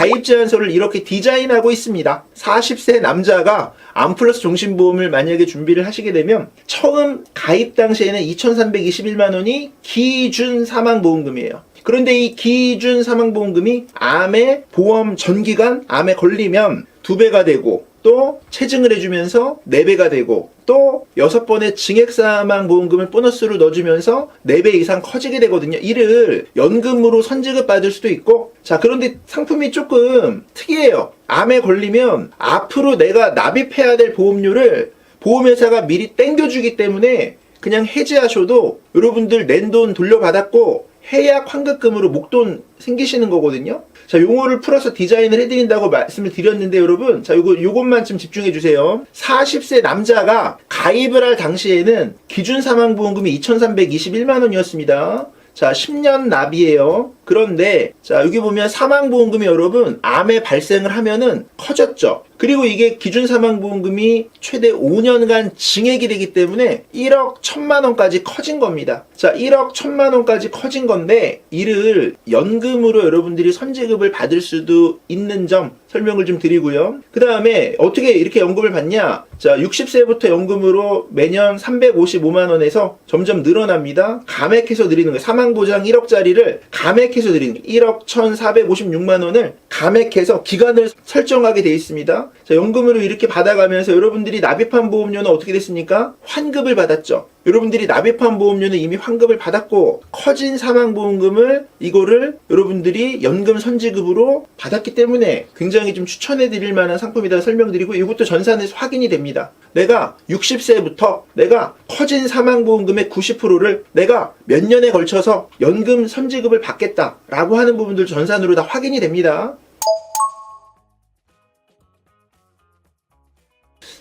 가입 제한서를 이렇게 디자인하고 있습니다. 40세 남자가 암플러스 종신보험을 만약에 준비를 하시게 되면 처음 가입 당시에는 2,321만 원이 기준 사망보험금이에요. 그런데 이 기준 사망보험금이 암의 보험 전기간 암에 걸리면 2배가 되고 또 체증을 해주면서 4배가 되고 또 6번의 증액사망보험금을 보너스로 넣어주면서 4배 이상 커지게 되거든요. 이를 연금으로 선지급 받을 수도 있고, 자, 그런데 상품이 조금 특이해요. 암에 걸리면 앞으로 내가 납입해야 될 보험료를 보험회사가 미리 땡겨주기 때문에 그냥 해지하셔도 여러분들 낸 돈 돌려받았고 해약 환급금으로 목돈 생기시는 거거든요. 자, 용어를 풀어서 디자인을 해드린다고 말씀을 드렸는데 여러분, 자, 요것만 좀 집중해 주세요. 40세 남자가 가입을 할 당시에는 기준 사망보험금이 2,321만 원이었습니다. 자, 10년 납이에요. 그런데 자, 여기 보면 사망보험금이 여러분 암에 발생을 하면은 커졌죠. 그리고 이게 기준 사망보험금이 최대 5년간 증액이 되기 때문에 1억 1천만 원까지 커진 겁니다. 자, 1억 1천만 원까지 커진 건데 이를 연금으로 여러분들이 선지급을 받을 수도 있는 점 설명을 좀 드리고요. 그 다음에 어떻게 이렇게 연금을 받냐? 자, 60세부터 연금으로 매년 355만 원에서 점점 늘어납니다. 감액해서 드리는 거예요. 사망보장 1억짜리를 감액해서 드리는 거예요. 1억 1,456만 원을 감액해서 기간을 설정하게 되어 있습니다. 자, 연금으로 이렇게 받아가면서 여러분들이 납입한 보험료는 어떻게 됐습니까? 환급을 받았죠. 여러분들이 납입한 보험료는 이미 환급을 받았고 커진 사망보험금을 이거를 여러분들이 연금 선지급으로 받았기 때문에 굉장히 좀 추천해 드릴 만한 상품이다 설명드리고, 이것도 전산에서 확인이 됩니다. 내가 60세부터 내가 커진 사망보험금의 90%를 내가 몇 년에 걸쳐서 연금 선지급을 받겠다라고 하는 부분들 전산으로 다 확인이 됩니다.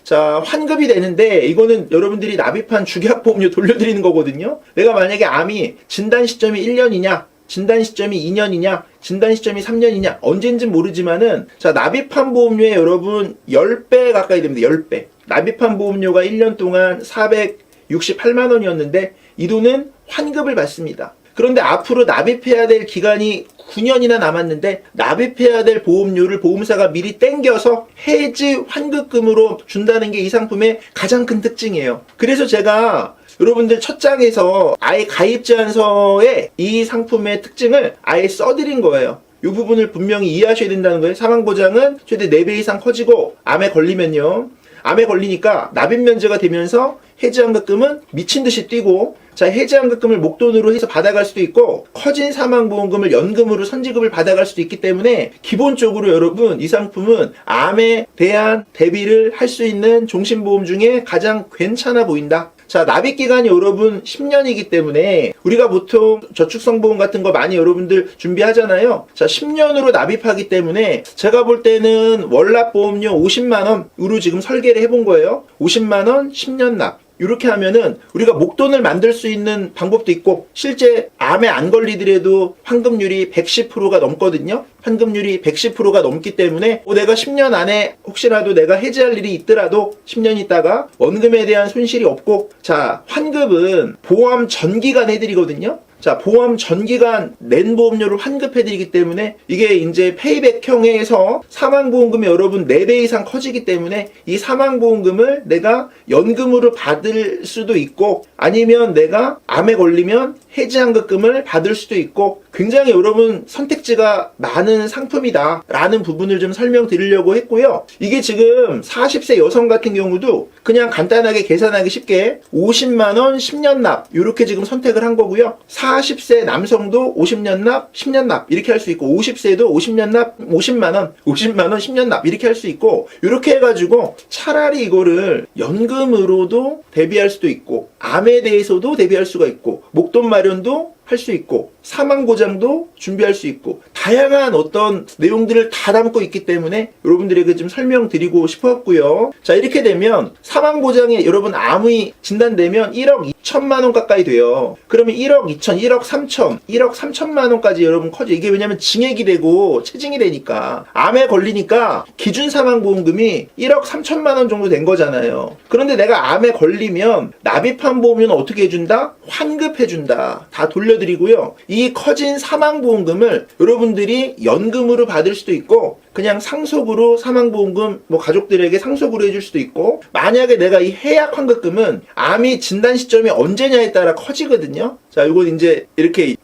자, 환급이 되는데 이거는 여러분들이 납입한 주계약보험료 돌려드리는 거거든요. 내가 만약에 암이 진단 시점이 1년이냐 진단 시점이 2년이냐 진단 시점이 3년이냐 언젠진 모르지만은, 자, 납입한 보험료에 여러분 10배 가까이 됩니다. 10배. 납입한 보험료가 1년 동안 468만 원이었는데 이 돈은 환급을 받습니다. 그런데 앞으로 납입해야 될 기간이 9년이나 남았는데 납입해야 될 보험료를 보험사가 미리 땡겨서 해지 환급금으로 준다는 게 이 상품의 가장 큰 특징이에요. 그래서 제가 여러분들 첫 장에서 아예 가입 제한서에 이 상품의 특징을 아예 써드린 거예요. 이 부분을 분명히 이해하셔야 된다는 거예요. 사망보장은 최대 4배 이상 커지고 암에 걸리면요. 암에 걸리니까 납입 면제가 되면서 해지환급금은 미친듯이 뛰고, 자, 해지환급금을 목돈으로 해서 받아갈 수도 있고 커진 사망보험금을 연금으로 선지급을 받아갈 수도 있기 때문에 기본적으로 여러분 이 상품은 암에 대한 대비를 할 수 있는 종신보험 중에 가장 괜찮아 보인다. 자, 납입기간이 여러분 10년이기 때문에 우리가 보통 저축성보험 같은 거 많이 여러분들 준비하잖아요. 자, 10년으로 납입하기 때문에 제가 볼 때는 월납보험료 50만원으로 지금 설계를 해본 거예요. 50만원 10년 납. 이렇게 하면은 우리가 목돈을 만들 수 있는 방법도 있고, 실제 암에 안 걸리더라도 환급률이 110%가 넘거든요. 환급률이 110%가 넘기 때문에 내가 10년 안에 혹시라도 내가 해지할 일이 있더라도 10년 있다가 원금에 대한 손실이 없고, 자, 환급은 보험 전기간 해드리거든요. 자, 보험 전기간 낸 보험료를 환급해드리기 때문에 이게 이제 페이백형에서 사망보험금이 여러분 4배 이상 커지기 때문에 이 사망보험금을 내가 연금으로 받을 수도 있고 아니면 내가 암에 걸리면 해지환급금을 받을 수도 있고 굉장히 여러분 선택지가 많은 상품이다 라는 부분을 좀 설명드리려고 했고요. 이게 지금 40세 여성 같은 경우도 그냥 간단하게 계산하기 쉽게 50만원 10년 납 이렇게 지금 선택을 한 거고요. 40세 남성도 50년 납 10년 납 이렇게 할 수 있고 50세도 50년 납 50만원 10년 납 이렇게 할 수 있고, 이렇게 해가지고 차라리 이거를 연금으로도 대비할 수도 있고 암에 대해서도 대비할 수가 있고 목돈 마련도 할 수 있고 사망보장도 준비할 수 있고 다양한 어떤 내용들을 다 담고 있기 때문에 여러분들에게 좀 설명드리고 싶었고요. 자, 이렇게 되면 사망보장에 여러분 암이 진단되면 1억 2천만 원 가까이 돼요. 그러면 1억 2천, 1억 3천, 1억 3천만 원까지 여러분 커져. 이게 왜냐면 증액이 되고 체증이 되니까 암에 걸리니까 기준 사망보험금이 1억 3천만 원 정도 된 거잖아요. 그런데 내가 암에 걸리면 납입한 보험료는 어떻게 해준다? 환급해준다. 다 돌려 돌려드리고요. 이 커진 사망보험금을 여러분들이 연금으로 받을 수도 있고 그냥 상속으로 사망보험금 뭐 가족들에게 상속으로 해줄 수도 있고, 만약에 내가 이 해약 환급금은 암이 진단 시점이 언제냐에 따라 커지거든요. 자, 이거 이제 이렇게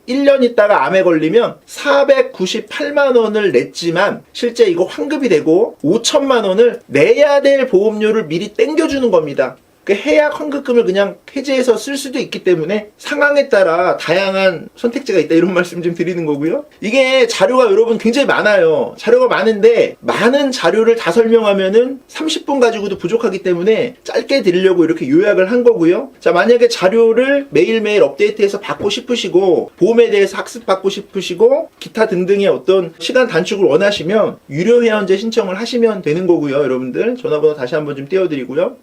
1년 있다가 암에 걸리면 498만 원을 냈지만 실제 이거 환급이 되고 5천만 원을 내야 될 보험료를 미리 땡겨주는 겁니다. 그 해약 환급금을 그냥 해지해서 쓸 수도 있기 때문에 상황에 따라 다양한 선택지가 있다, 이런 말씀 좀 드리는 거고요. 이게 자료가 여러분 굉장히 많아요. 자료가 많은데 많은 자료를 다 설명하면은 30분 가지고도 부족하기 때문에 짧게 드리려고 이렇게 요약을 한 거고요. 자, 만약에 자료를 매일매일 업데이트해서 받고 싶으시고 보험에 대해서 학습받고 싶으시고 기타 등등의 어떤 시간 단축을 원하시면 유료 회원제 신청을 하시면 되는 거고요. 여러분들 전화번호 다시 한번 좀 띄워드리고요.